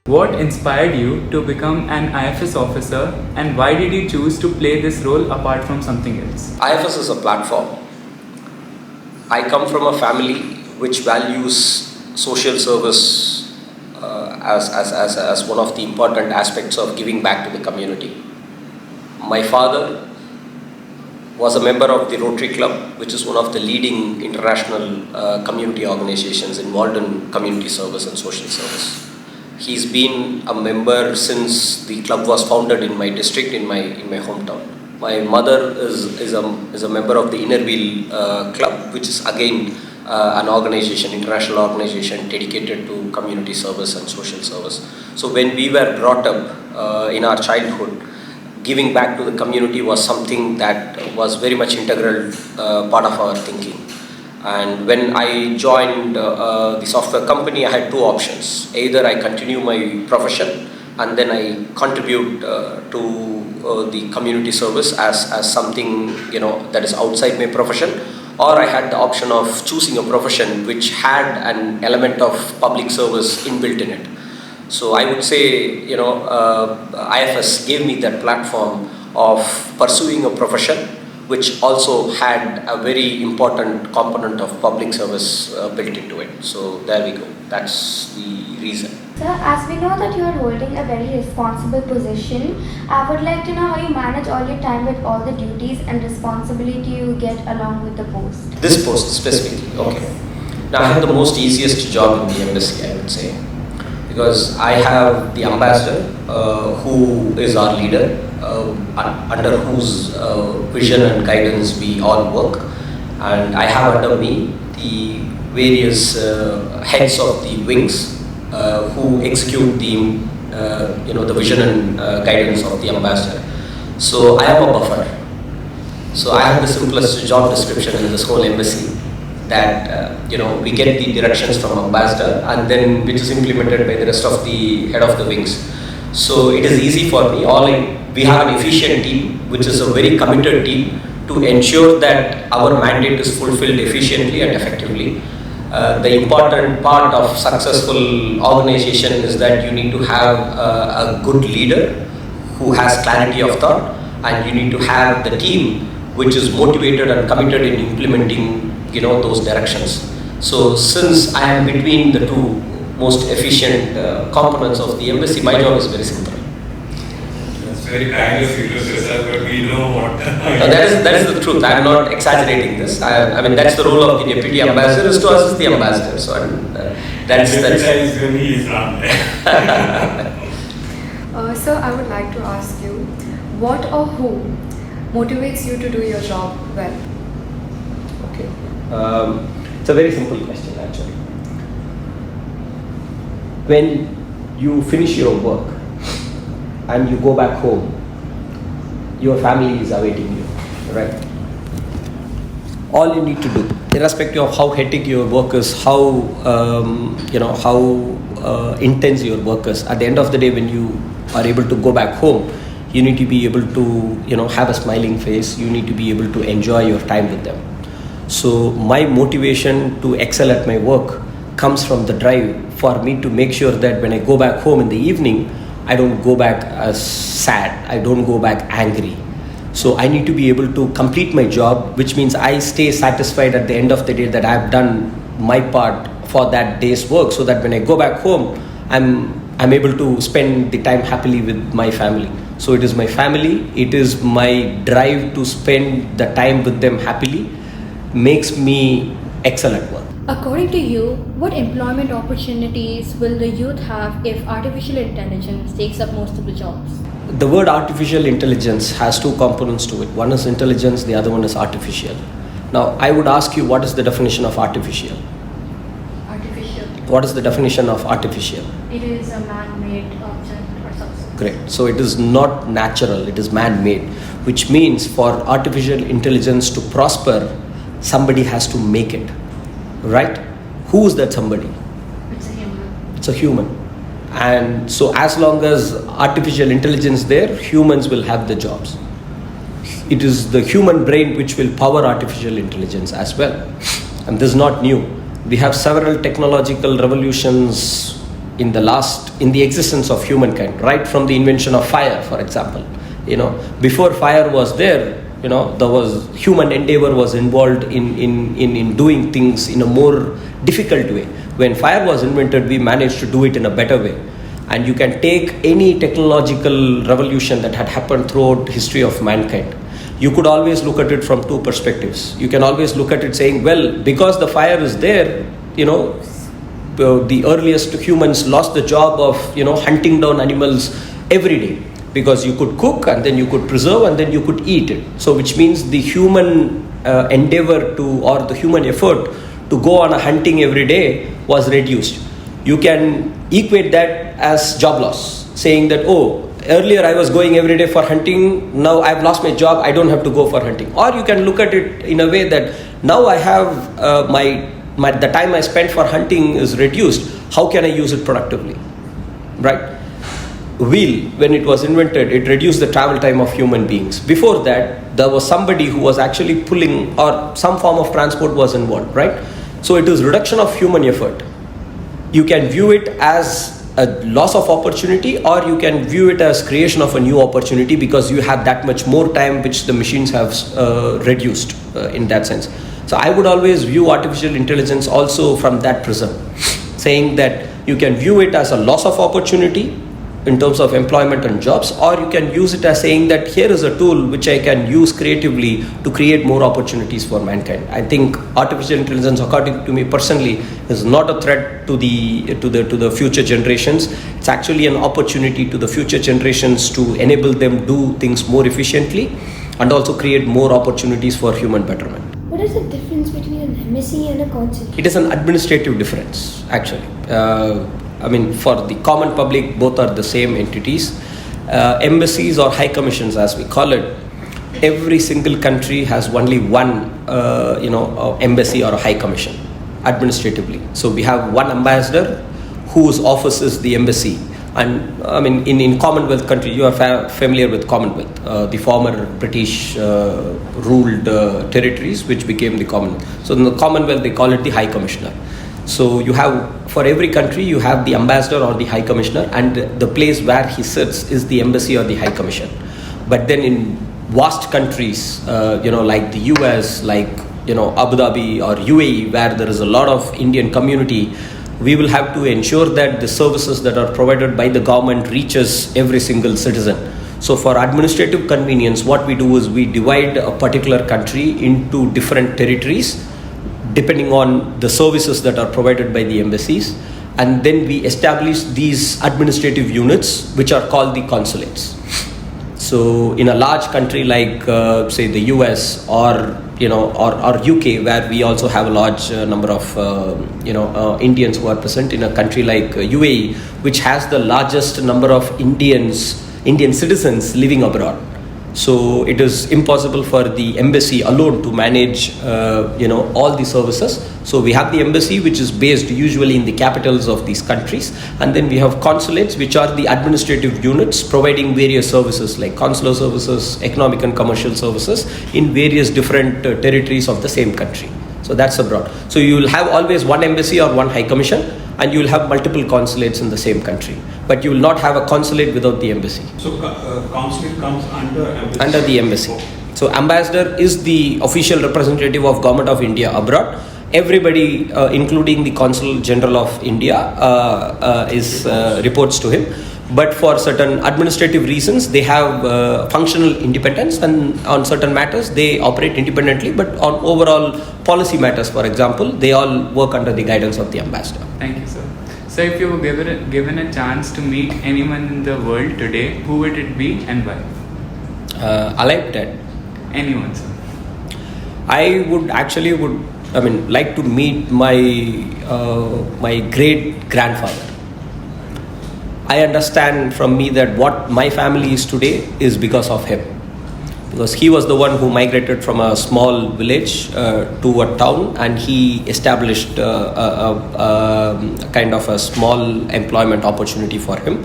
What inspired you to become an IFS officer, and why did you choose to play this role apart from something else? IFS is a platform. I come from a family which values social service as one of the important aspects of giving back to the community. My father was a member of the Rotary Club, which is one of the leading international community organizations involved in community service and social service. He's been a member since the club was founded in my district, in my hometown. My mother is a member of the Inner Wheel Club, which is again an organization, international organization dedicated to community service and social service. So when we were brought up in our childhood, giving back to the community was something that was very much integral part of our thinking. And when I joined the software company, I had two options. Either I continue my profession and then I contribute to the community service as something that is outside my profession, or I had the option of choosing a profession which had an element of public service inbuilt in it. So I would say IFS gave me that platform of pursuing a profession which also had a very important component of public service built into it. So there we go. That's the reason. Sir, as we know that you are holding a very responsible position, I would like to know how you manage all your time with all the duties and responsibility you get along with the post. This post specifically, okay. Now I have the most easiest job in the embassy, I would say, because I have the ambassador who is our leader, under whose vision and guidance we all work, and I have under me the various heads of the wings who execute the vision and guidance of the ambassador. So I am a buffer. So I have the simplest job description in this whole embassy, that we get the directions from ambassador and then which is implemented by the rest of the head of the wings. So it is easy for me. We have an efficient team, which is a very committed team to ensure that our mandate is fulfilled efficiently and effectively. The important part of successful organization is that you need to have a good leader who has clarity of thought, and you need to have the team which is motivated and committed in implementing those directions. So since I am between the two most efficient components of the embassy, my job is very simple. That's very kind of you to say that, but we know what. That is the truth. I am not exaggerating this. I mean that's the role of the deputy ambassador, is to assist the ambassador. So that's. When he is not there. So I would like to ask you, what or who motivates you to do your job well? Okay. It's a very simple question actually. When you finish your work and you go back home, your family is awaiting you, right? All you need to do, irrespective of how hectic your work is, how intense your work is, at the end of the day, when you are able to go back home, you need to be able to have a smiling face. You need to be able to enjoy your time with them. So my motivation to excel at my work comes from the drive for me to make sure that when I go back home in the evening, I don't go back sad, I don't go back angry. So I need to be able to complete my job, which means I stay satisfied at the end of the day that I've done my part for that day's work, so that when I go back home, I'm able to spend the time happily with my family. So it is my family, it is my drive to spend the time with them happily, makes me excel at work. According to you, what employment opportunities will the youth have if artificial intelligence takes up most of the jobs? The word artificial intelligence has two components to it. One is intelligence, the other one is artificial. Now, I would ask you, what is the definition of artificial? Artificial. What is the definition of artificial? It is a man-made object or substance. Great. So it is not natural, it is man-made, which means for artificial intelligence to prosper, somebody has to make it, right? Who is that somebody? It's a human. It's a human. And so as long as artificial intelligence there, humans will have the jobs. It is the human brain which will power artificial intelligence as well. And this is not new. We have several technological revolutions in the existence of humankind, right from the invention of fire, for example. Before fire was there, there was human endeavor was involved in doing things in a more difficult way. When fire was invented, we managed to do it in a better way. And you can take any technological revolution that had happened throughout history of mankind. You could always look at it from two perspectives. You can always look at it saying, well, because the fire is there, the earliest humans lost the job of, hunting down animals every day, because you could cook and then you could preserve and then you could eat it. So which means the human endeavor or the human effort to go on a hunting every day was reduced. You can equate that as job loss, saying that, earlier I was going every day for hunting, now I've lost my job, I don't have to go for hunting. Or you can look at it in a way that now I have the time I spent for hunting is reduced. How can I use it productively? Right? Wheel, when it was invented, it reduced the travel time of human beings. Before that, there was somebody who was actually pulling, or some form of transport was involved, right? So it is reduction of human effort. You can view it as a loss of opportunity, or you can view it as creation of a new opportunity, because you have that much more time which the machines have reduced in that sense. So I would always view artificial intelligence also from that prism, saying that you can view it as a loss of opportunity in terms of employment and jobs, or you can use it as saying that here is a tool which I can use creatively to create more opportunities for mankind. I think artificial intelligence, according to me personally, is not a threat to the future generations. It's actually an opportunity to the future generations to enable them do things more efficiently and also create more opportunities for human betterment. What is the difference between an embassy and a consulate? It is an administrative difference, actually. For the common public, both are the same entities. Embassies or high commissions, as we call it, every single country has only one, embassy or a high commission, administratively. So we have one ambassador whose office is the embassy. And in Commonwealth country, you are familiar with Commonwealth, the former British ruled territories which became the Commonwealth. So in the Commonwealth, they call it the High Commissioner. So you have, for every country, you have the ambassador or the High Commissioner, and the place where he sits is the embassy or the High Commission. But then in vast countries, like the US, like, Abu Dhabi or UAE, where there is a lot of Indian community, we will have to ensure that the services that are provided by the government reaches every single citizen. So for administrative convenience, what we do is we divide a particular country into different territories, depending on the services that are provided by the embassies, and then we establish these administrative units which are called the consulates. So in a large country like say the US or UK, where we also have a large number of Indians who are present, in a country like UAE, which has the largest number of Indian citizens living abroad. So it is impossible for the embassy alone to manage, all the services. So we have the embassy, which is based usually in the capitals of these countries. And then we have consulates, which are the administrative units providing various services like consular services, economic and commercial services in various different territories of the same country. So that's abroad. So you will have always one embassy or one high commission, and you will have multiple consulates in the same country. But you will not have a consulate without the embassy. So consulate comes under embassy? Under the embassy. So ambassador is the official representative of Government of India abroad. Everybody, including the Consul General of India, reports to him. But for certain administrative reasons, they have functional independence, and on certain matters they operate independently. But on overall policy matters, for example, they all work under the guidance of the ambassador. Thank you, sir. So if you were given a chance to meet anyone in the world today, who would it be and why? Alive, dead? Anyone, sir. I would like to meet my great grandfather. I understand from me that what my family is today is because of him. Because he was the one who migrated from a small village to a town, and he established a kind of a small employment opportunity for him.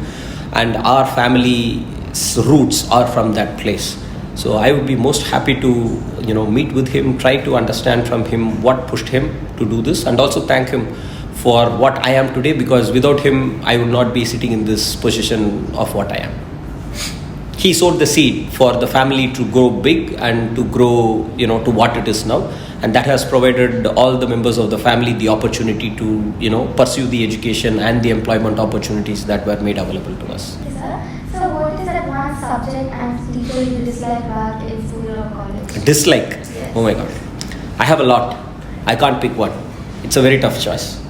And our family's roots are from that place. So I would be most happy to meet with him, try to understand from him what pushed him to do this, and also thank him for what I am today, because without him, I would not be sitting in this position of what I am. He sowed the seed for the family to grow big and to grow, to what it is now. And that has provided all the members of the family the opportunity to, pursue the education and the employment opportunities that were made available to us. Okay, sir. So what is that one subject and teacher you dislike back in school or college? Dislike? Yes. Oh my God. I have a lot. I can't pick one. It's a very tough choice.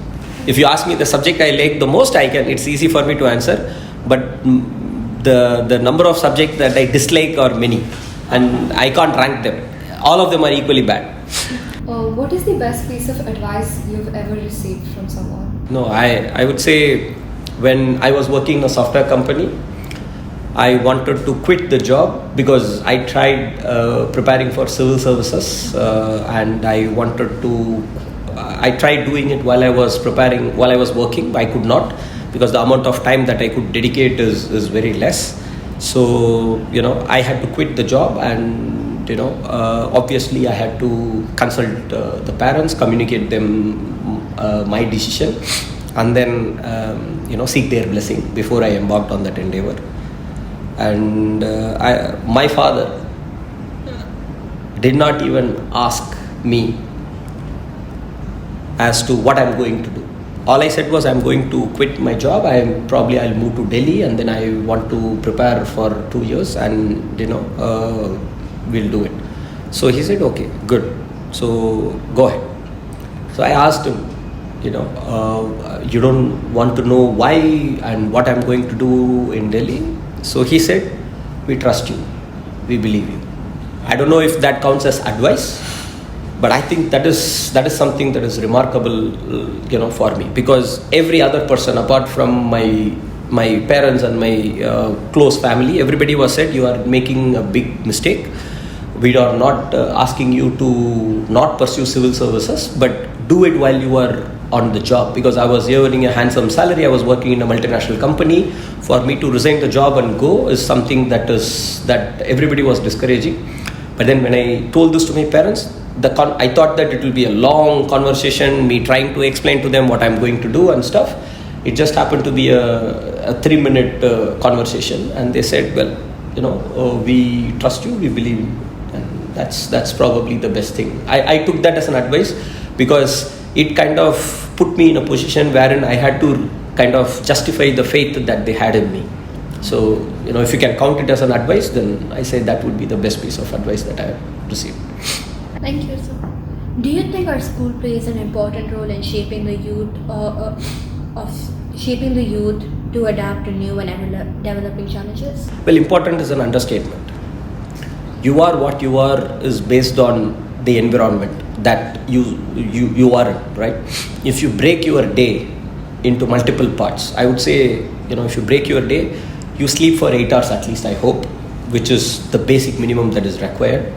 If you ask me the subject I like the most, it's easy for me to answer. But the number of subjects that I dislike are many, and I can't rank them. All of them are equally bad. What is the best piece of advice you've ever received from someone? No, I would say when I was working in a software company, I wanted to quit the job because I tried preparing for civil services, and I tried doing it while I was working. I could not, because the amount of time that I could dedicate is very less. So, I had to quit the job, and obviously I had to consult the parents, communicate them my decision, and then seek their blessing before I embarked on that endeavor. And my father did not even ask me as to what I'm going to do. All I said was, I'm going to quit my job. I'll move to Delhi, and then I want to prepare for 2 years, and we'll do it. So he said, okay, good. So go ahead. So I asked him, you don't want to know why and what I'm going to do in Delhi? So he said, we trust you, we believe you. I don't know if that counts as advice, but I think that is something that is remarkable, for me, because every other person apart from my parents and my close family, everybody was said, you are making a big mistake. We are not asking you to not pursue civil services, but do it while you are on the job, because I was earning a handsome salary. I was working in a multinational company. For me to resign the job and go is something that everybody was discouraging. But then when I told this to my parents, I thought that it will be a long conversation, me trying to explain to them what I'm going to do and stuff. It just happened to be a 3-minute conversation, and they said, well, we trust you, we believe you. And that's probably the best thing. I took that as an advice, because it kind of put me in a position wherein I had to kind of justify the faith that they had in me. So, if you can count it as an advice, then I say that would be the best piece of advice that I have received. Thank you, sir. Do you think our school plays an important role in shaping the youth, to adapt to new and developing challenges? Well, important is an understatement. You are what you are is based on the environment that you are in, right? If you break your day into multiple parts, I would say, if you break your day, you sleep for 8 hours at least, I hope, which is the basic minimum that is required.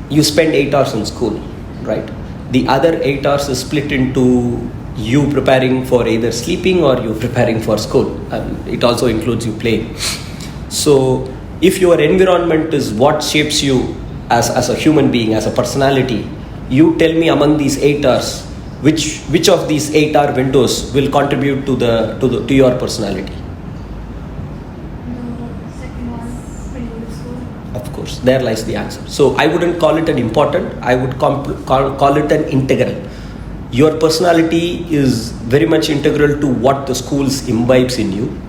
You spend 8 hours in school, right? The other 8 hours is split into you preparing for either sleeping or you preparing for school. It also includes you playing. So if your environment is what shapes you as a human being, as a personality, you tell me among these 8 hours, which of these 8-hour windows will contribute to your personality? Of course, there lies the answer. So I wouldn't call it an important, I would call it an integral. Your personality is very much integral to what the schools imbibes in you.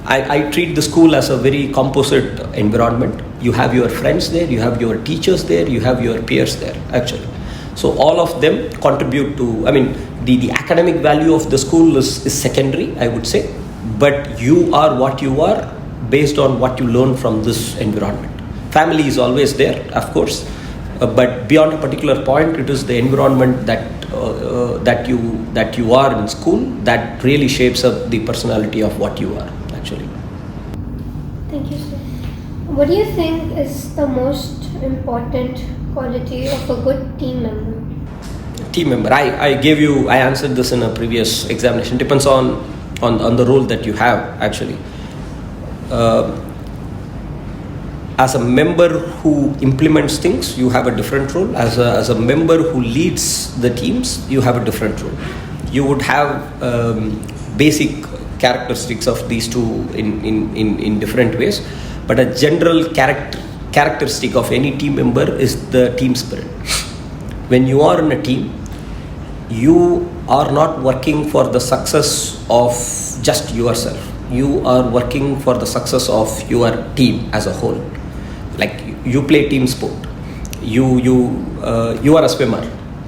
I treat the school as a very composite environment. You have your friends there, you have your teachers there, you have your peers there, actually. So all of them contribute to, the academic value of the school is secondary, I would say. But you are what you are based on what you learn from this environment. Family is always there, of course, but beyond a particular point, it is the environment that you are in school that really shapes up the personality of what you are, actually. Thank you, sir. What do you think is the most important quality of a good team member? Team member, I answered this in a previous examination. Depends on the role that you have, actually. As a member who implements things, you have a different role. As a member who leads the teams, you have a different role. you would have basic characteristics of these two in different ways, but a general characteristic of any team member is the team spirit. When you are in a team, you are not working for the success of just yourself. You are working for the success of your team as a whole. Like you play team sport. You are a swimmer,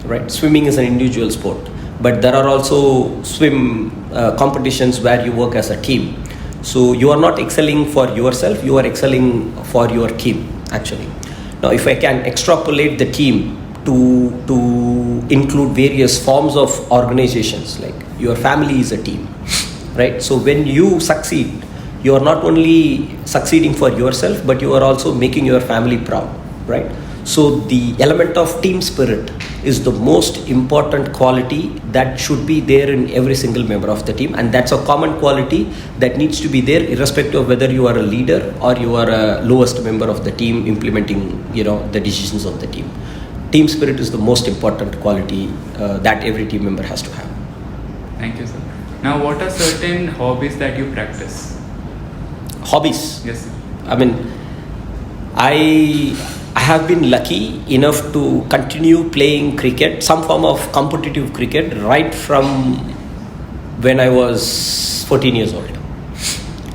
right? Swimming is an individual sport, but there are also swim competitions where you work as a team. So you are not excelling for yourself, you are excelling for your team actually. Now if I can extrapolate the team to include various forms of organizations, like your family is a team, right? So when you succeed, you are not only succeeding for yourself, but you are also making your family proud, right? So the element of team spirit is the most important quality that should be there in every single member of the team, and that's a common quality that needs to be there irrespective of whether you are a leader or you are a lowest member of the team implementing the decisions of the team. Team spirit is the most important quality that every team member has to have. Thank you, sir. Now, what are certain hobbies that you practice? Hobbies? Yes, sir. I mean, I have been lucky enough to continue playing cricket, some form of competitive cricket, right from when I was 14 years old.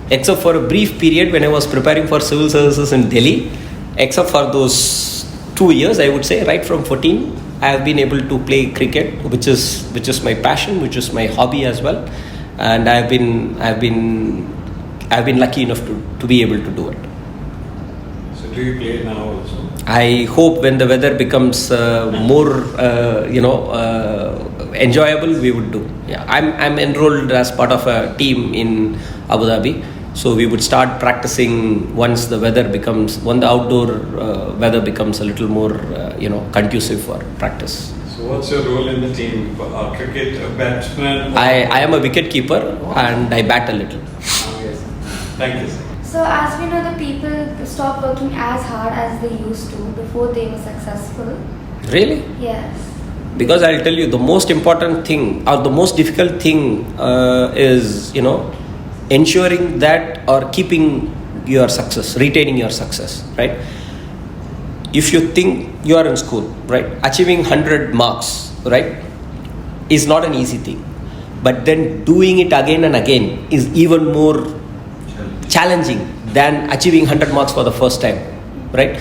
Except for a brief period when I was preparing for civil services in Delhi, except for those 2 years, I would say, right from 14, I have been able to play cricket, which is my passion, which is my hobby as well, and I've been lucky enough to be able to do it. So do you play now also? I hope when the weather becomes more enjoyable, we would do. Yeah, I'm enrolled as part of a team in Abu Dhabi. So we would start practicing once the outdoor weather becomes a little more, conducive for practice. So what's your role in the team? Cricket, a batsman? I am a wicket keeper and I bat a little. Yes. Thank you, sir. So as we know, the people stop working as hard as they used to before they were successful. Really? Yes. Because I'll tell you, the most important thing or the most difficult thing is, ensuring that or keeping your success, retaining your success, right? If you think you are in school, right, achieving 100 marks, right, is not an easy thing. But then doing it again and again is even more challenging than achieving 100 marks for the first time, right?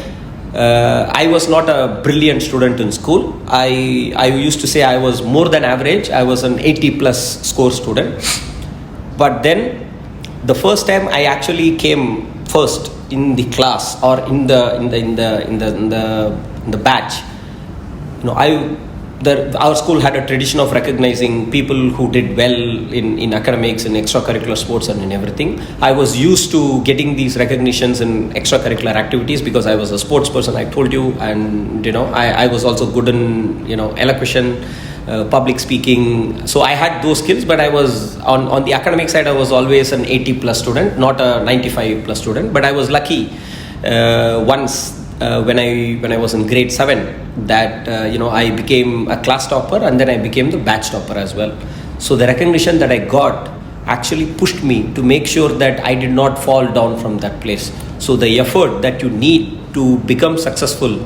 I was not a brilliant student in school. I used to say I was more than average. I was an 80 plus score student. But then the first time I actually came first in the class or in the batch, our school had a tradition of recognizing people who did well in academics and extracurricular sports and in everything. I was used to getting these recognitions in extracurricular activities because I was a sports person, I told you, and I was also good in elocution, public speaking. So I had those skills, but I was on the academic side, I was always an 80 plus student, not a 95 plus student. But I was lucky once when I was in grade 7 that I became a class topper and then I became the batch topper as well. So the recognition that I got actually pushed me to make sure that I did not fall down from that place. So the effort that you need to become successful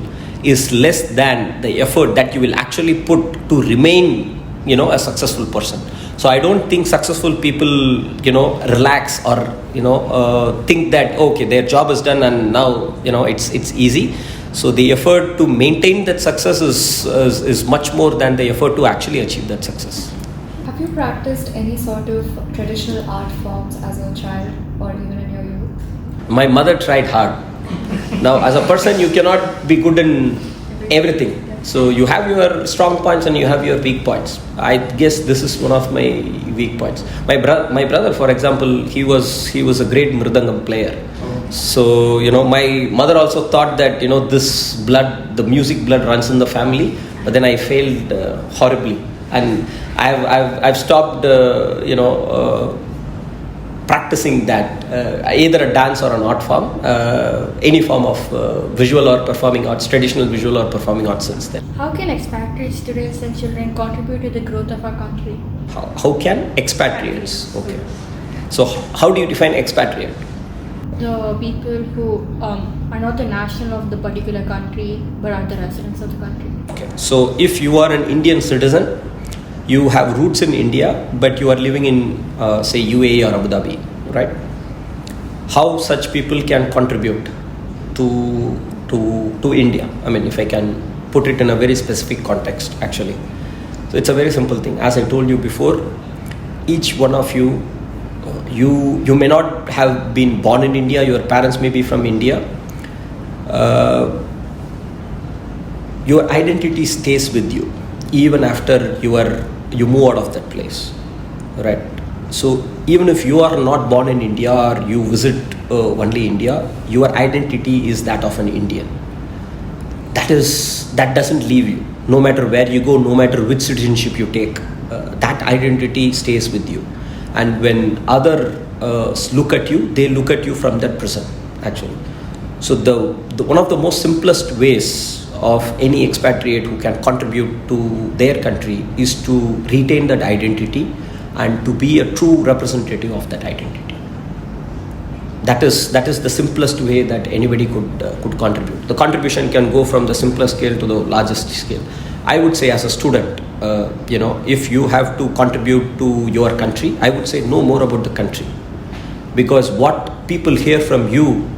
is less than the effort that you will actually put to remain a successful person. So I don't think successful people relax or think that okay, their job is done and now it's easy. So the effort to maintain that success is much more than the effort to actually achieve that success. Have you practiced any sort of traditional art forms as a child or even in your youth? My mother tried hard. Now, as a person, you cannot be good in everything. So you have your strong points and you have your weak points. I guess this is one of my weak points. My brother, for example, he was a great mridangam player. So my mother also thought that this blood, the music blood, runs in the family. But then I failed horribly, and I've stopped practicing that, either a dance or an art form, any form of visual or performing arts, traditional visual or performing arts since then. How can expatriates today's and children contribute to the growth of our country? How can expatriates? Okay. So how do you define expatriate? The people who are not the national of the particular country but are the residents of the country. Okay. So if you are an Indian citizen, you have roots in India, but you are living in, say, UAE or Abu Dhabi, right? How such people can contribute to India? I mean, if I can put it in a very specific context, actually. So it's a very simple thing. As I told you before, each one of you, you may not have been born in India, your parents may be from India. Your identity stays with you even after you move out of that place, right? So even if you are not born in India or you visit only India, your identity is that of an Indian. That doesn't leave you. No matter where you go, no matter which citizenship you take, that identity stays with you. And when others look at you, they look at you from that prism, actually. So the one of the most simplest ways of any expatriate who can contribute to their country is to retain that identity and to be a true representative of that identity. That is the simplest way that anybody could contribute. The contribution can go from the simplest scale to the largest scale. I would say, as a student, if you have to contribute to your country, I would say know more about the country, because what people hear from you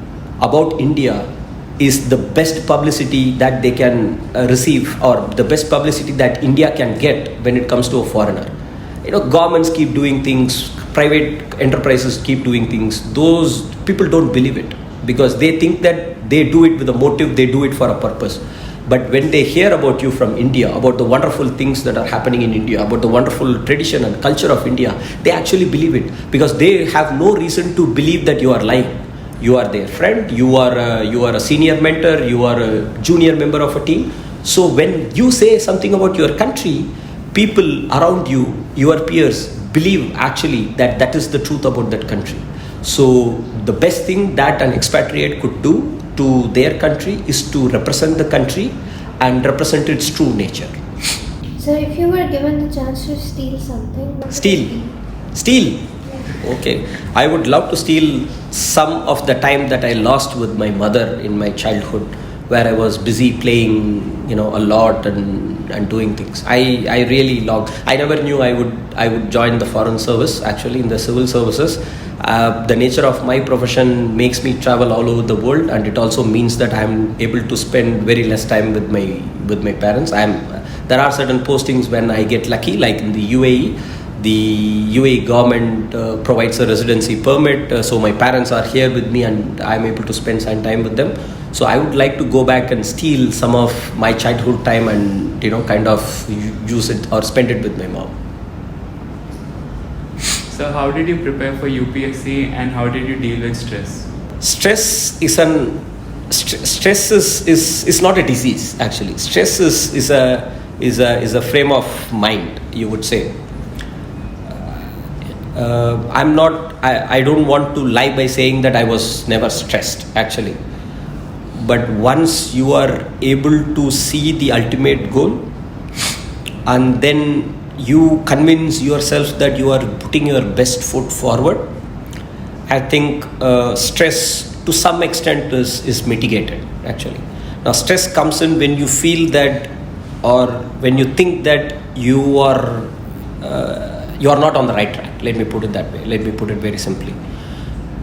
about India is the best publicity that they can receive, or the best publicity that India can get when it comes to a foreigner. Governments keep doing things, private enterprises keep doing things. Those people don't believe it because they think that they do it with a motive, they do it for a purpose. But when they hear about you from India, about the wonderful things that are happening in India, about the wonderful tradition and culture of India, they actually believe it because they have no reason to believe that you are lying. You are their friend, you are a senior mentor, you are a junior member of a team. So when you say something about your country, people around you, your peers, believe actually that is the truth about that country. So the best thing that an expatriate could do to their country is to represent the country and represent its true nature. So if you were given the chance to steal something, what would Steal? it be? Steal? Okay. I would love to steal some of the time that I lost with my mother in my childhood, where I was busy playing, a lot and doing things. I really loved. I never knew I would join the foreign service, actually, in the civil services. The nature of my profession makes me travel all over the world, and it also means that I'm able to spend very less time with my parents. There are certain postings when I get lucky, like in the UAE. The UAE government provides a residency permit, so my parents are here with me and I'm able to spend some time with them. So I would like to go back and steal some of my childhood time and kind of use it or spend it with my mom. So how did you prepare for UPSC and how did you deal with stress? Stress is not a disease, actually. Stress is a frame of mind, you would say. I don't want to lie by saying that I was never stressed, actually. But once you are able to see the ultimate goal and then you convince yourself that you are putting your best foot forward, I think stress to some extent is mitigated, actually. Now, stress comes in when you feel that, or when you think that you are not on the right track. Let me put it that way. Let me put it very simply.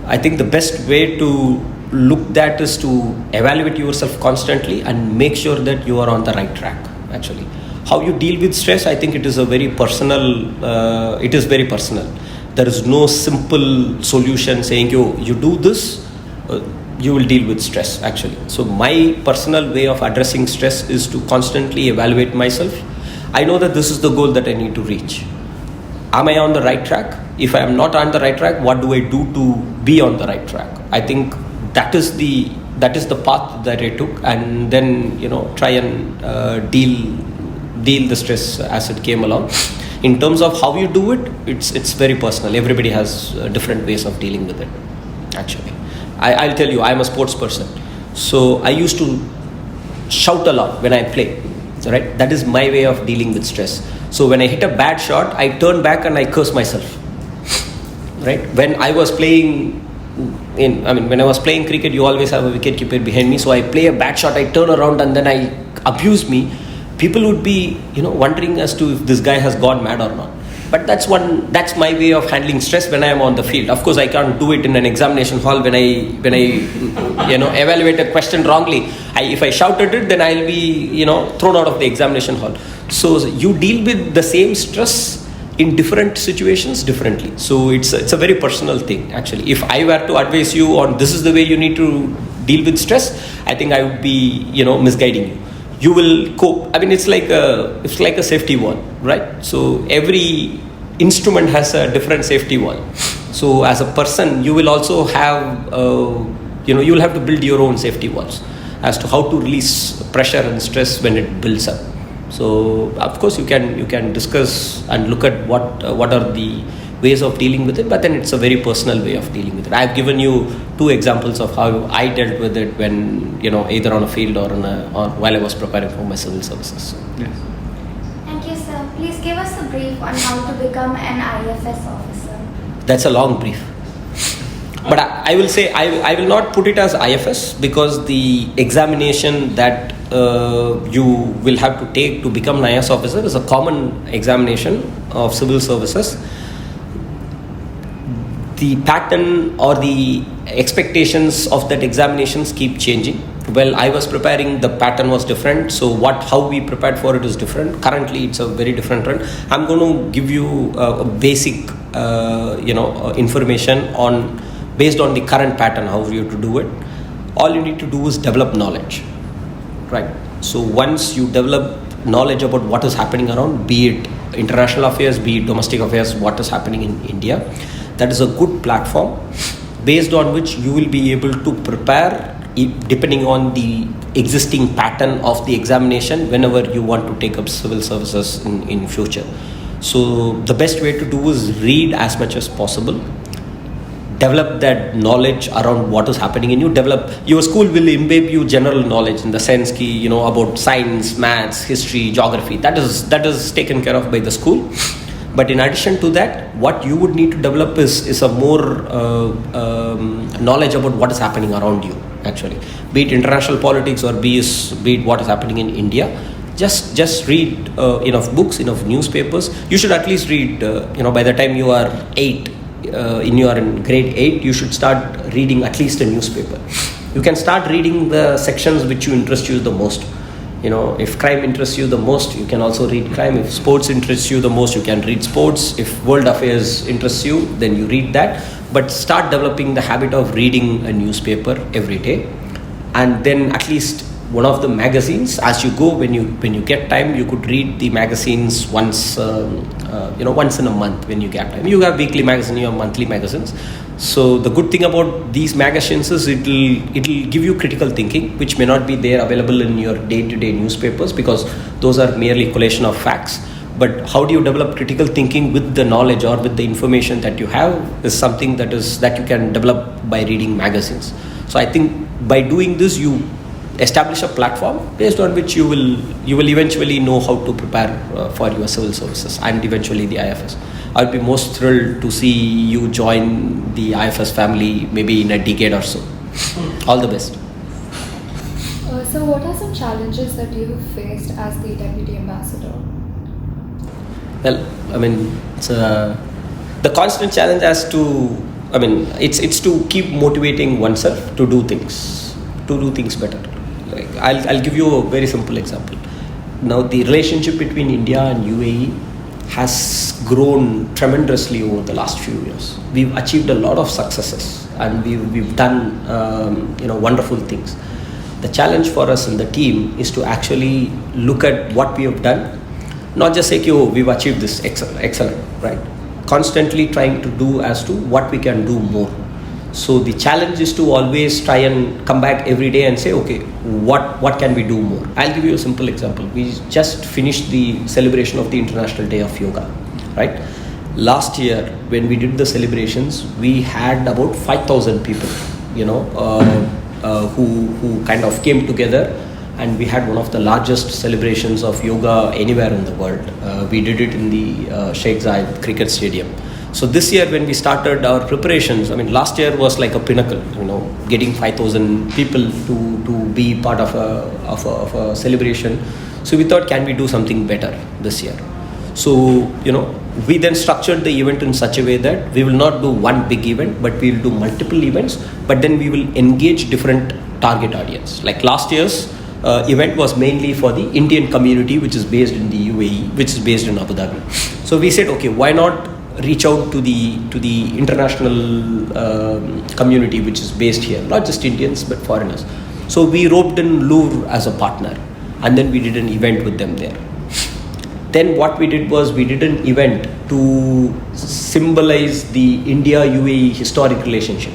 I think the best way to look that is to evaluate yourself constantly and make sure that you are on the right track, actually. How you deal with stress, I think it is very personal. There is no simple solution saying you do this, you will deal with stress, actually. So my personal way of addressing stress is to constantly evaluate myself. I know that this is the goal that I need to reach. Am I on the right track? If I am not on the right track, what do I do to be on the right track? I think that is the path that I took, and then try and deal the stress as it came along. In terms of how you do it, it's very personal. Everybody has different ways of dealing with it. Actually, I'll tell you, I'm a sports person, so I used to shout a lot when I play. Right, that is my way of dealing with stress. So when I hit a bad shot, I turn back and I curse myself. Right, when I was playing when I was playing cricket, you always have a wicket keeper behind me. So I play a bad shot, I turn around and then I abuse me. People would be, wondering as to if this guy has gone mad or not. But that's my way of handling stress when I am on the field. Of course, I can't do it in an examination hall when I evaluate a question wrongly. If I shout at it, then I'll be, thrown out of the examination hall. So you deal with the same stress in different situations differently. So it's a very personal thing, actually. If I were to advise you on this is the way you need to deal with stress, I think I would be, misguiding you. You will cope. It's like a safety wall, right? So every instrument has a different safety wall. So as a person, you will also have, you will have to build your own safety walls as to how to release pressure and stress when it builds up. So of course you can discuss and look at what are the ways of dealing with it, but then it's a very personal way of dealing with it. I've given you 2 examples of how I dealt with it when, either on a field or while I was preparing for my civil services. Yes. Thank you, sir. Please give us a brief on how to become an IFS officer. That's a long brief. But I will say, I will not put it as IFS, because the examination that you will have to take to become an IFS officer is a common examination of civil services. The pattern or the expectations of that examinations keep changing. Well, I was preparing, the pattern was different. So how we prepared for it is different. Currently, it's a very different trend. I'm going to give you a basic, information based on the current pattern, how you have to do it. All you need to do is develop knowledge, right? So once you develop knowledge about what is happening around, be it international affairs, be it domestic affairs, what is happening in India, that is a good platform based on which you will be able to prepare depending on the existing pattern of the examination whenever you want to take up civil services in future. So the best way to do is read as much as possible. Develop that knowledge around what is happening in you. Your school will imbibe you general knowledge in the sense about science, maths, history, geography. That is taken care of by the school. But in addition to that, what you would need to develop is a more knowledge about what is happening around you, actually. Be it international politics or be it what is happening in India. Just read enough books, enough newspapers. You should at least read, by the time you are 8, in grade 8, you should start reading at least a newspaper. You can start reading the sections which interest you the most. If crime interests you the most, you can also read crime. If sports interests you the most, you can read sports. If world affairs interests you, then you read that. But start developing the habit of reading a newspaper every day, and then at least one of the magazines as you go. When you get time, you could read the magazines once in a month when you get time. You have weekly magazine, you have monthly magazines. So the good thing about these magazines is it'll give you critical thinking, which may not be there available in your day-to-day newspapers, because those are merely collation of facts. But how do you develop critical thinking with the knowledge or with the information that you have is something that you can develop by reading magazines. So I think by doing this, you establish a platform based on which you will eventually know how to prepare for your civil services and eventually the IFS. I would be most thrilled to see you join the IFS family maybe in a decade or so. All the best. So what are some challenges that you have faced as the Deputy Ambassador? Well, it's the constant challenge it's to keep motivating oneself to do things better. Like I'll give you a very simple example. Now the relationship between India and UAE has grown tremendously over the last few years. We've achieved a lot of successes and we've done wonderful things. The challenge for us in the team is to actually look at what we have done, not just say, we've achieved this excellent, right? Constantly trying to do as to what we can do more. So the challenge is to always try and come back every day and say, okay, what can we do more? I'll give you a simple example. We just finished the celebration of the International Day of Yoga. right? Last year, when we did the celebrations, we had about 5,000 people, who kind of came together, and we had one of the largest celebrations of yoga anywhere in the world. We did it in the Sheikh Zayed Cricket Stadium. So this year, when we started our preparations, last year was like a pinnacle, getting 5,000 people to be part of a celebration. So we thought, can we do something better this year? So, we then structured the event in such a way that we will not do one big event, but we will do multiple events, but then we will engage different target audience. Like last year's event was mainly for the Indian community, which is based in the UAE, which is based in Abu Dhabi. So we said, okay, why not reach out to the international community, which is based here, not just Indians but foreigners. So we roped in Louvre as a partner, and then we did an event with them there. Then what we did was we did an event to symbolize the India-UAE historic relationship.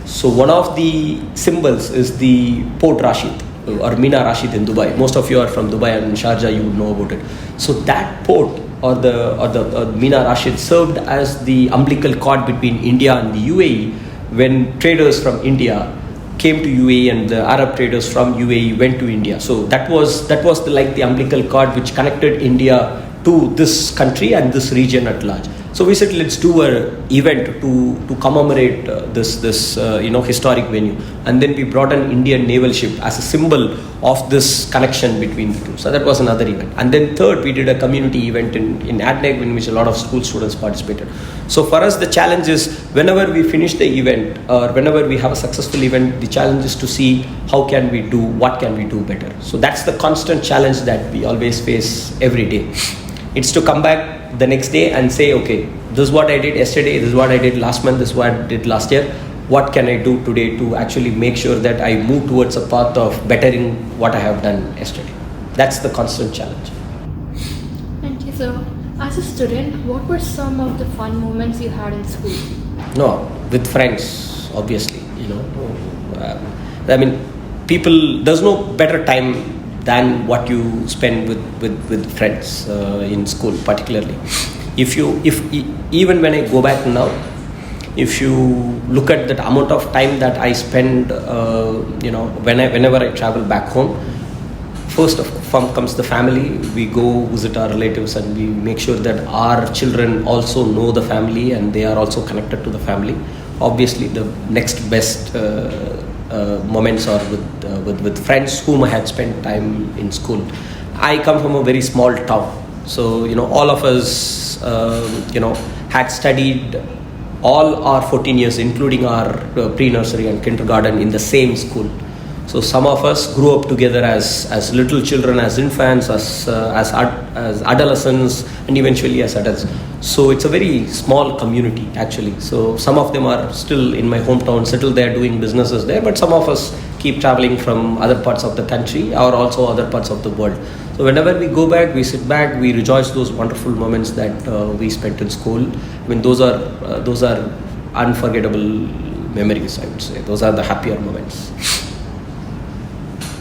So one of the symbols is the Port Rashid or Mina Rashid in Dubai. Most of you are from Dubai and Sharjah, you would know about it. So that port or the Mina Rashid served as the umbilical cord between India and the UAE when traders from India came to UAE and the Arab traders from UAE went to India. So that was the umbilical cord which connected India to this country and this region at large. So we said, let's do an event to commemorate this historic venue, and then we brought an Indian naval ship as a symbol of this connection between the two. So that was another event. And then third, we did a community event in Adneg, in which a lot of school students participated. So for us, the challenge is whenever we finish the event or whenever we have a successful event, the challenge is to see what can we do better. So that's the constant challenge that we always face every day. It's to come back the next day and say, okay, this is what I did yesterday, this is what I did last month, this is what I did last year. What can I do today to actually make sure that I move towards a path of bettering what I have done yesterday? That's the constant challenge. Thank you, sir. As a student, what were some of the fun moments you had in school? No, with friends, obviously. People, there's no better time than what you spend with friends in school, particularly. Even when I go back now, if you look at that amount of time that I spend, whenever I travel back home, first comes the family. We go visit our relatives and we make sure that our children also know the family and they are also connected to the family. Obviously, the next best moments are with friends whom I had spent time in school. I come from a very small town, so all of us had studied all our 14 years, including our pre-nursery and kindergarten, in the same school. So some of us grew up together as little children, as infants, as adolescents, and eventually as adults. So it's a very small community actually. So some of them are still in my hometown, settled there, doing businesses there, but some of us keep traveling from other parts of the country or also other parts of the world. So whenever we go back, we sit back, we rejoice those wonderful moments that we spent in school. Those are unforgettable memories, I would say. Those are the happier moments.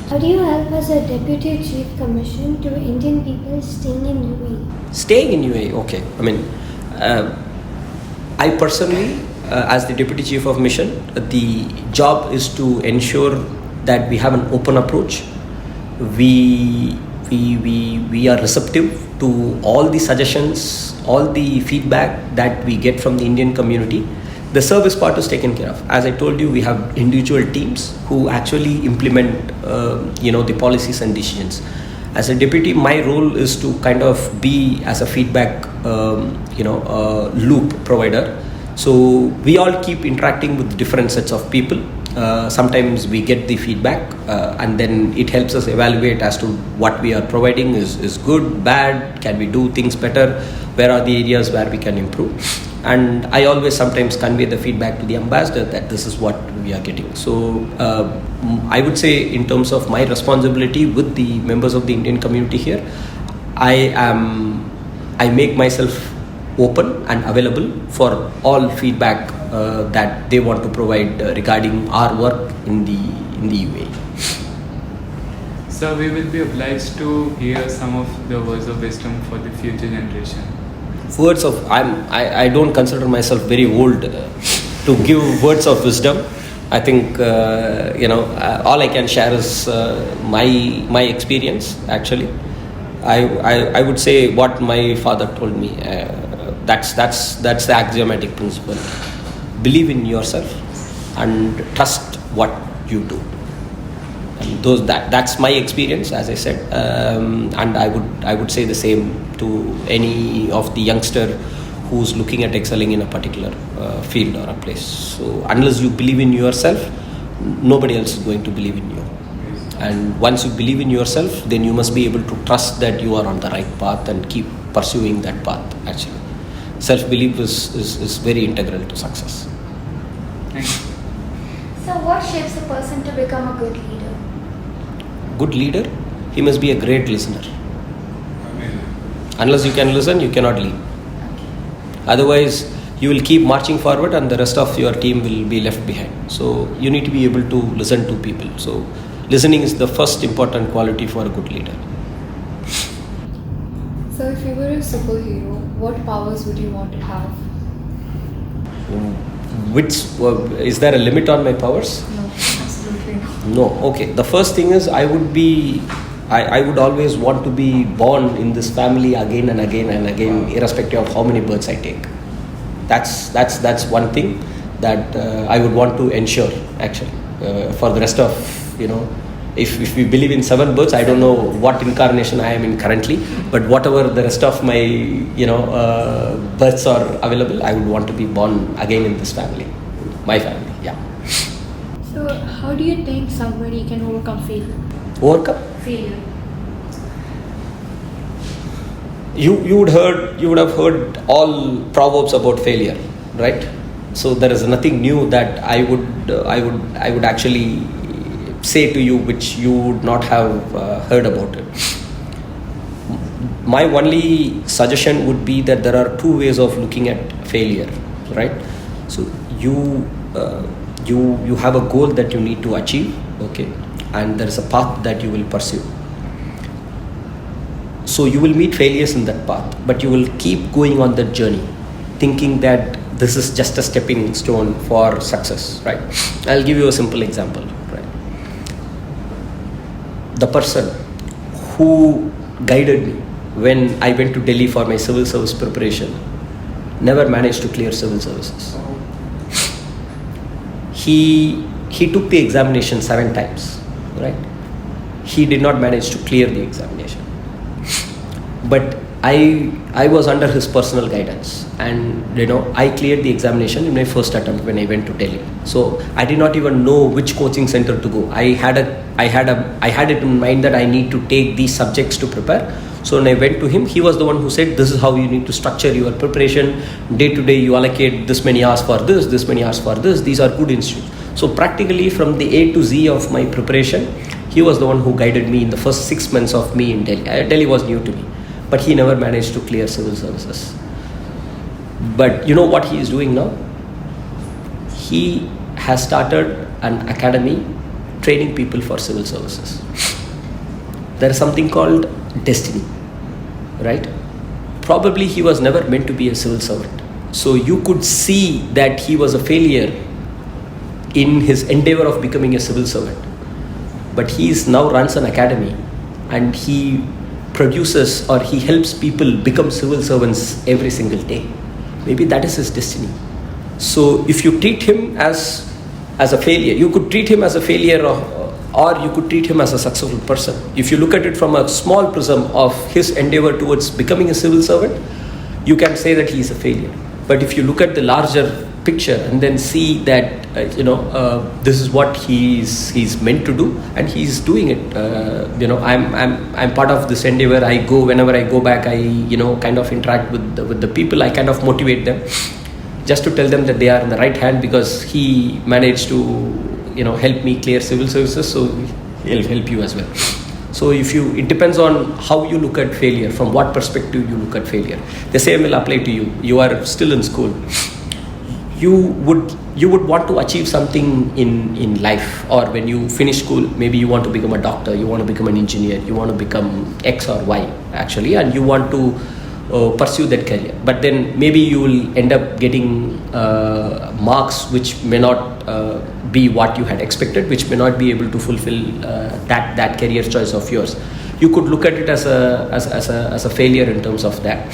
How do you help as a Deputy Chief Commission to Indian people staying in UAE? Staying in UAE, okay. I personally, as the Deputy Chief of Mission, the job is to ensure that we have an open approach. We are receptive to all the suggestions, all the feedback that we get from the Indian community. The service part is taken care of. As I told you, we have individual teams who actually implement, the policies and decisions. As a deputy, my role is to kind of be as a feedback, loop provider. So we all keep interacting with different sets of people. Sometimes we get the feedback, and then it helps us evaluate as to what we are providing is good, bad, can we do things better, where are the areas where we can improve. And I always sometimes convey the feedback to the ambassador that this is what we are getting. So I would say, in terms of my responsibility with the members of the Indian community here, I make myself open and available for all feedback that they want to provide regarding our work in the UAE. So we will be obliged to hear some of the words of wisdom for the future generation. words of I don't consider myself very old to give words of wisdom. I think all I can share is my experience. Actually, I would say what my father told me. That's the axiomatic principle. Believe in yourself and trust what you do. And that's my experience, as I said, and I would say the same to any of the youngster who's looking at excelling in a particular field or a place. So unless you believe in yourself, nobody else is going to believe in you. And once you believe in yourself, then you must be able to trust that you are on the right path and keep pursuing that path. Actually, self-belief is very integral to success. Thank you. So, what shapes a person to become a good leader? Good leader, he must be a great listener. Amazing. Unless you can listen, you cannot lead. Otherwise, you will keep marching forward and the rest of your team will be left behind. So you need to be able to listen to people. So listening is the first important quality for a good leader. So, if you were a superhero, what powers would you want to have? Is there a limit on my powers? No, absolutely not. No. Okay. The first thing is I would always want to be born in this family again and again and again, irrespective of how many births I take. That's one thing that I would want to ensure, actually, for the rest of, if we believe in 7 births, I don't know what incarnation I am in currently, but whatever the rest of my births are available, I would want to be born again in this family, my family. Yeah. So, how do you think somebody can overcome failure? Overcome. Failure. You would have heard all proverbs about failure, right? So there is nothing new that I would actually say to you which you would not have heard about it. My only suggestion would be that there are 2 ways of looking at failure, right? So you have a goal that you need to achieve, okay, and there is a path that you will pursue. So you will meet failures in that path, but you will keep going on that journey, thinking that this is just a stepping stone for success, right? I'll give you a simple example, right? The person who guided me when I went to Delhi for my civil service preparation never managed to clear civil services. He took the examination 7 times, right? He did not manage to clear the examination. But I was under his personal guidance, and I cleared the examination in my first attempt when I went to Delhi. So I did not even know which coaching center to go. I had it in mind that I need to take these subjects to prepare. So when I went to him, he was the one who said, this is how you need to structure your preparation. Day to day you allocate this many hours for this many hours for this. These are good institutes. So practically from the A to Z of my preparation, he was the one who guided me in the first 6 months of me in Delhi. Delhi was new to me, but he never managed to clear civil services. But you know what he is doing now? He has started an academy training people for civil services. There is something called destiny, right? Probably he was never meant to be a civil servant. So you could see that he was a failure in his endeavor of becoming a civil servant. But he now runs an academy, and he produces, or he helps people become civil servants every single day. Maybe that is his destiny. So if you treat him as a failure, you could treat him as a failure, or you could treat him as a successful person. If you look at it from a small prism of his endeavor towards becoming a civil servant, you can say that he is a failure. But if you look at the larger picture and then see that this is what he's meant to do, and he's doing it. I'm part of this endeavor. Whenever I go back, I kind of interact with the people. I kind of motivate them, just to tell them that they are in the right hand, because he managed to help me clear civil services, so he'll help you as well. So it depends on how you look at failure, from what perspective you look at failure. The same will apply to you. You are still in school. You would want to achieve something in life, or when you finish school, maybe you want to become a doctor, you want to become an engineer, you want to become X or Y actually, and you want to pursue that career. But then maybe you will end up getting marks which may not be what you had expected, which may not be able to fulfill that career choice of yours. You could look at it as a failure in terms of that.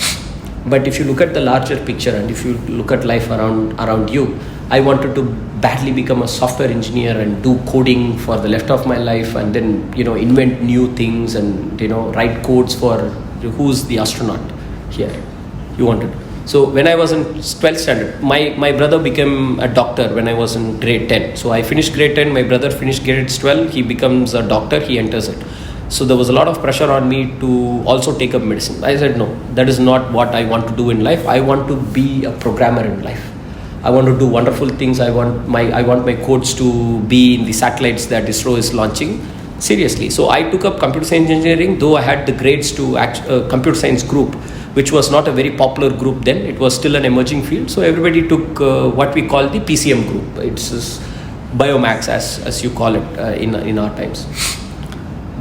But if you look at the larger picture and if you look at life around you, I wanted to badly become a software engineer and do coding for the rest of my life, and then invent new things and write codes for who's the astronaut here. You wanted. So when I was in 12th standard, my brother became a doctor when I was in grade 10. So I finished grade 10, my brother finished grade 12, he becomes a doctor, he enters it. So there was a lot of pressure on me to also take up medicine. I said, no, that is not what I want to do in life. I want to be a programmer in life. I want to do wonderful things. I want my codes to be in the satellites that ISRO is launching. Seriously. So I took up computer science engineering, though I had the grades to computer science group, which was not a very popular group then. It was still an emerging field. So everybody took what we call the PCM group. It's Biomax as you call it in our times.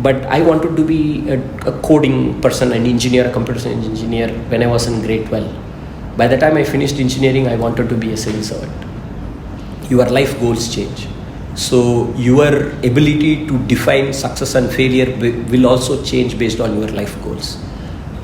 But I wanted to be a coding person, an engineer, a computer science engineer when I was in grade 12. By the time I finished engineering, I wanted to be a civil servant. Your life goals change. So your ability to define success and failure will also change based on your life goals.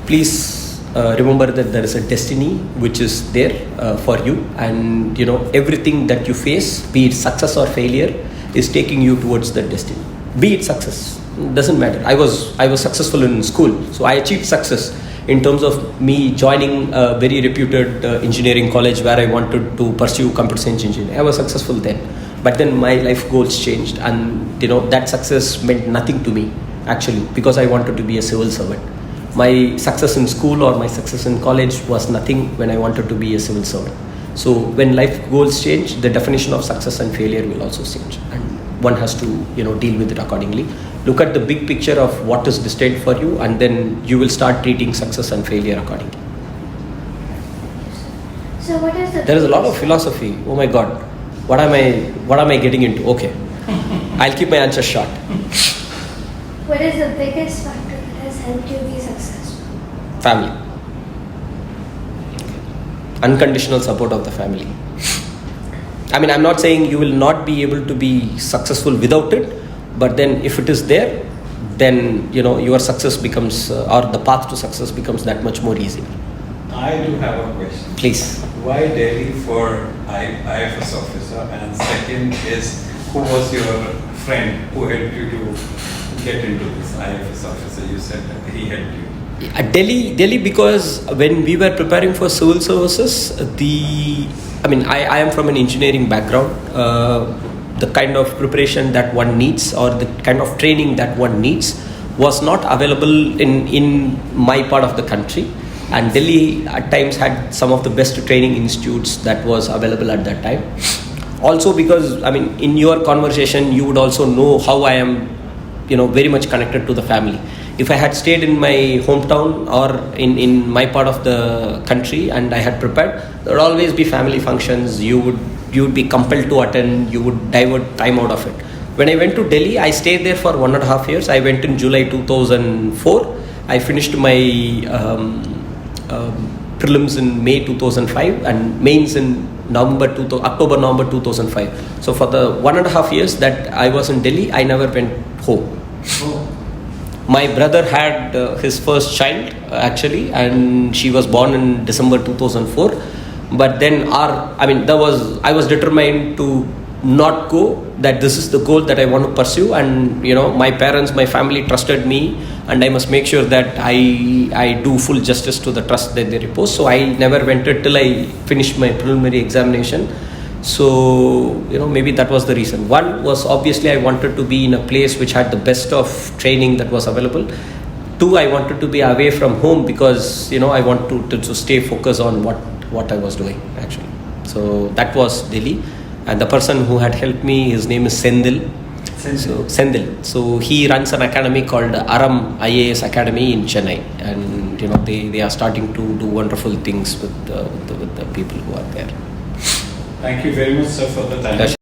Please remember that there is a destiny which is there for you, and everything that you face, be it success or failure, is taking you towards that destiny. Be it success, doesn't matter. I was successful in school, so I achieved success in terms of me joining a very reputed engineering college where I wanted to pursue computer science engineering. I was successful then, but then my life goals changed, and that success meant nothing to me actually, because I wanted to be a civil servant. My success in school or my success in college was nothing when I wanted to be a civil servant. So when life goals change, the definition of success and failure will also change, and one has to deal with it accordingly. Look at the big picture of what is destined for you, and then you will start treating success and failure accordingly. So what is the There is a lot of philosophy. Oh my God, what am I getting into? Okay, I'll keep my answer short. What is the biggest factor that has helped you be successful? Family. Unconditional support of the family. I mean, I'm not saying you will not be able to be successful without it, but then if it is there, then your success becomes or the path to success becomes that much more easy. I do have a question. Please. Why Delhi for IFS officer? And second is, who was your friend who helped you to get into this IFS officer? You said that he helped you. Delhi, because when we were preparing for civil services, I am from an engineering background. The kind of preparation that one needs or the kind of training that one needs was not available in my part of the country. And Delhi at times had some of the best training institutes that was available at that time. Also because, in your conversation, you would also know how I am, very much connected to the family. If I had stayed in my hometown or in my part of the country and I had prepared, there would always be family functions. You would be compelled to attend. You would divert time out of it. When I went to Delhi, I stayed there for 1.5 years. I went in July 2004. I finished my prelims in May 2005 and mains in October, November 2005. So for the 1.5 years that I was in Delhi, I never went home. My brother had his first child actually, and she was born in December 2004. But then I was determined to not go, that this is the goal that I want to pursue, and my parents, my family trusted me, and I must make sure that I do full justice to the trust that they repose. So I never went till I finished my preliminary examination. So maybe that was the reason. One was obviously I wanted to be in a place which had the best of training that was available. Two, I wanted to be away from home because I want to stay focused on what I was doing actually. So that was Delhi, and the person who had helped me, his name is Sendil. So he runs an academy called Aram IAS Academy in Chennai, and they are starting to do wonderful things with the people who are there. Thank you very much, sir, for the time.